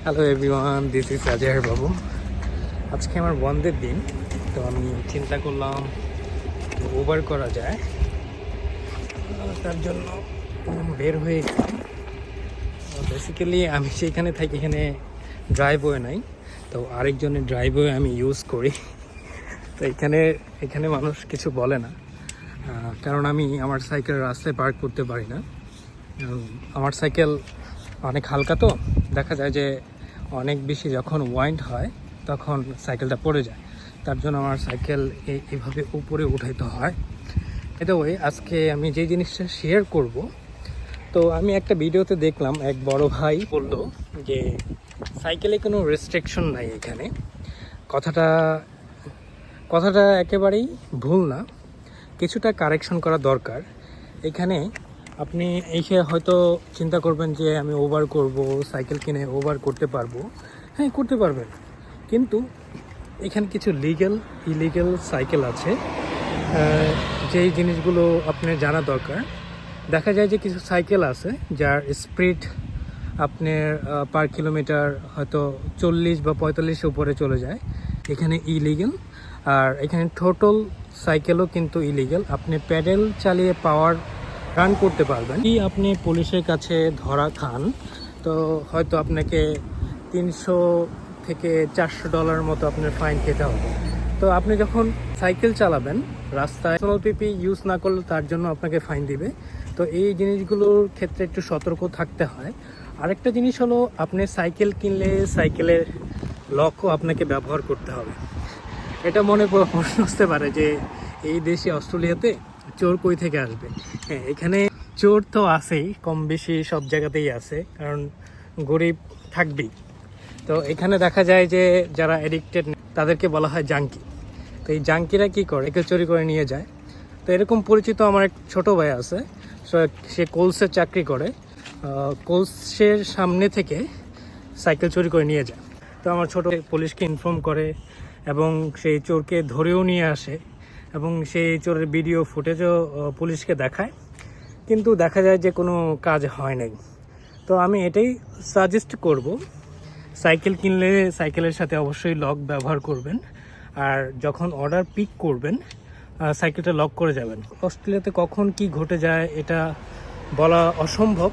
Hello everyone, this is আজহার বাবু। আজকে আমার বন্ধের দিন, তো আমি চিন্তা করলাম উবার করা যায়, তার জন্য বের হয়ে গেলাম। বেসিক্যালি আমি সেইখানে থাকি, এখানে ড্রাইভওয়ে নাই, তো আরেকজনের ড্রাইভওয়ে আমি ইউজ করি। তো এখানে এখানে মানুষ কিছু বলে না, কারণ আমি আমার সাইকেল রাস্তায় পার্ক করতে পারি না। আমার সাইকেল অনেক হালকা, তো দেখা যায় যে অনেক বেশি যখন ওয়াইন্ড হয় তখন সাইকেলটা পড়ে যায়, তার জন্য আমার সাইকেল এইভাবে উপরে উঠাইতে হয়। এটা ওই আজকে আমি যে জিনিসটা শেয়ার করব, তো আমি একটা ভিডিওতে দেখলাম এক বড় ভাই বলল যে সাইকেলে কোনো রেস্ট্রিকশন নাই এখানে। কথাটা কথাটা একেবারেই ভুল না, কিছুটা কারেকশন করা দরকার। এখানে আপনি এসে হয়তো চিন্তা করবেন যে আমি ওভার করব, সাইকেল কিনে ওভার করতে পারবো। হ্যাঁ, করতে পারবেন, কিন্তু এখানে কিছু লিগ্যাল ইলিগ্যাল সাইকেল আছে, যেই জিনিসগুলো আপনার জানা দরকার। দেখা যায় যে কিছু সাইকেল আছে যার স্পিড আপনার পার কিলোমিটার হয়তো 40 বা 45 উপরে চলে যায়, এখানে ইলিগ্যাল। আর এখানে টোটাল সাইকেলও কিন্তু ইলিগ্যাল, আপনি প্যাডেল চালিয়ে পাওয়ার রান করতে পারবেন। কি আপনি পুলিশের কাছে ধরা খান, তো হয়তো আপনাকে 300 থেকে $400 মতো আপনার ফাইন খেতে হবে। তো আপনি যখন সাইকেল চালাবেন রাস্তায়, ন্যাশনাল পিপি ইউজ না করলে তার জন্য আপনাকে ফাইন দিবে। তো এই জিনিসগুলোর ক্ষেত্রে একটু সতর্ক থাকতে হয়। আরেকটা জিনিস হলো, আপনি সাইকেল কিনলে সাইকেলের লকও আপনাকে ব্যবহার করতে হবে। এটা মনে প্রশ্ন আসতে পারে যে এই দেশে অস্ট্রেলিয়াতে চোর কই থেকে আসবে। হ্যাঁ, এখানে চোর তো আছেই, কম বেশি সব জায়গাতেই আছে, কারণ গরিব থাকবেই। তো এখানে দেখা যায় যে যারা এডিক্টেড তাদেরকে বলা হয় জাঙ্কি। তো এই জাঙ্কিরা কী করে, একে চুরি করে নিয়ে যায়। তো এরকম পরিচিত আমার এক ছোটো ভাই আছে, সে কোলসের চাকরি করে, কোলসের সামনে থেকে সাইকেল চুরি করে নিয়ে যায়। তো আমার ছোটো পুলিশকে ইনফর্ম করে এবং সেই চোরকে ধরেও নিয়ে আসে, এবং সেই চোরের ভিডিও ফুটেজও পুলিশকে দেখায়, কিন্তু দেখা যায় যে কোনো কাজ হয় নাই। তো আমি এটাই সাজেস্ট করব, সাইকেল কিনলে সাইকেলের সাথে অবশ্যই লক ব্যবহার করবেন, আর যখন অর্ডার পিক করবেন সাইকেলটা লক করে যাবেন। অস্ট্রেলিয়াতে কখন কি ঘটে যায় এটা বলা অসম্ভব।